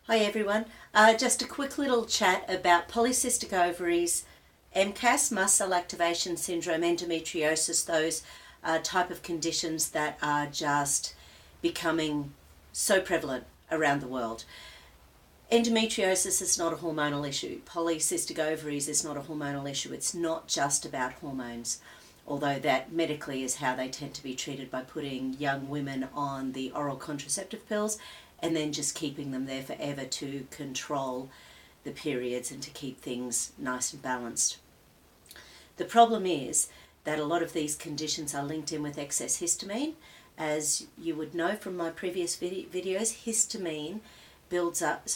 Hi everyone, just a quick little chat about polycystic ovaries, MCAS, mast cell activation syndrome, endometriosis, those type of conditions that are just becoming so prevalent around the world. Endometriosis is not a hormonal issue. Polycystic ovaries is not a hormonal issue. It's not just about hormones, although that medically is how they tend to be treated, by putting young women on the oral contraceptive pills and then just keeping them there forever to control the periods and to keep things nice and balanced. The problem is that a lot of these conditions are linked in with excess histamine. As you would know from my previous videos, histamine builds up,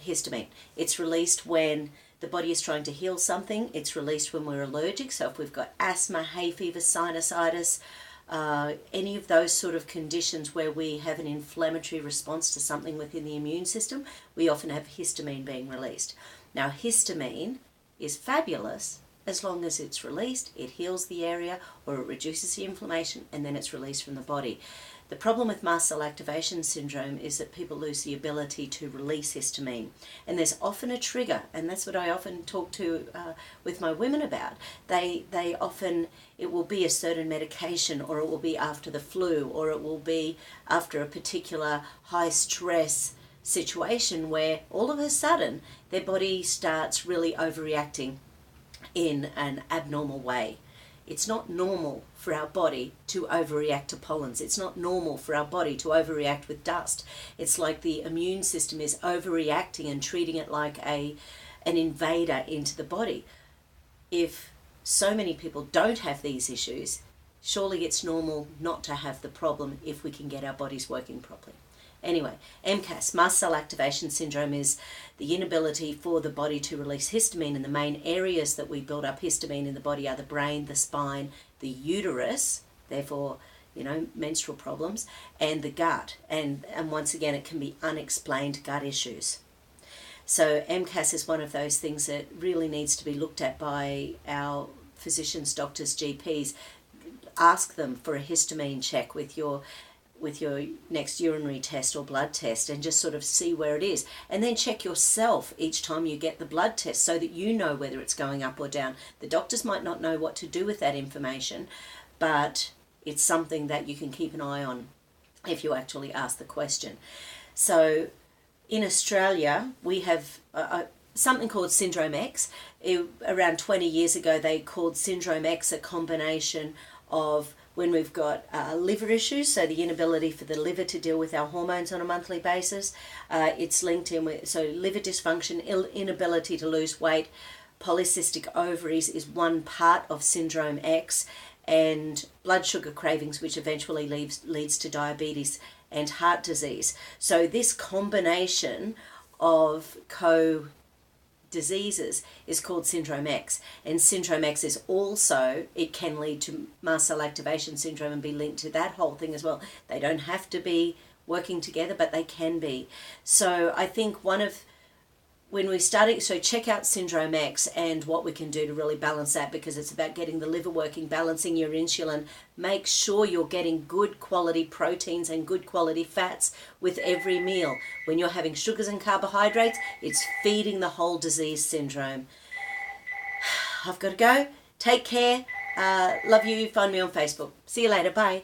histamine, it's released when the body is trying to heal something. It's released when we're allergic. So if we've got asthma, hay fever, sinusitis, any of those sort of conditions where we have an inflammatory response to something within the immune system, we often have histamine being released. Now, histamine is fabulous as long as it's released, it heals the area or it reduces the inflammation, and then it's released from the body. The problem with mast cell activation syndrome is that people lose the ability to release histamine. And there's often a trigger, and that's what I often talk to with my women about. They often, it will be a certain medication, or it will be after the flu, or it will be after a particular high stress situation where all of a sudden their body starts really overreacting in an abnormal way. It's not normal for our body to overreact to pollens. It's not normal for our body to overreact with dust. It's like the immune system is overreacting and treating it like an invader into the body. If so many people don't have these issues, surely it's normal not to have the problem if we can get our bodies working properly. Anyway, MCAS, mast cell activation syndrome, is the inability for the body to release histamine, and the main areas that we build up histamine in the body are the brain, the spine, the uterus, therefore, menstrual problems, and the gut. And once again, it can be unexplained gut issues. So MCAS is one of those things that really needs to be looked at by our physicians, doctors, GPs. Ask them for a histamine check with your next urinary test or blood test, and just sort of see where it is, and then check yourself each time you get the blood test so that you know whether it's going up or down. The doctors might not know what to do with that information, but it's something that you can keep an eye on if you actually ask the question. So in Australia we have something called Syndrome X. Around 20 years ago they called Syndrome X a combination of when we've got liver issues, so the inability for the liver to deal with our hormones on a monthly basis. It's linked in with, so liver dysfunction, inability to lose weight. Polycystic ovaries is one part of Syndrome X, and blood sugar cravings, which eventually leads to diabetes and heart disease. So this combination of diseases is called Syndrome X, and Syndrome X is also, it can lead to mast cell activation syndrome and be linked to that whole thing as well. They don't have to be working together, but they can be. So I think when we started, so check out Syndrome X and what we can do to really balance that, because it's about getting the liver working, balancing your insulin. Make sure you're getting good quality proteins and good quality fats with every meal. When you're having sugars and carbohydrates, it's feeding the whole disease syndrome. I've got to go. Take care. Love you. Find me on Facebook. See you later. Bye.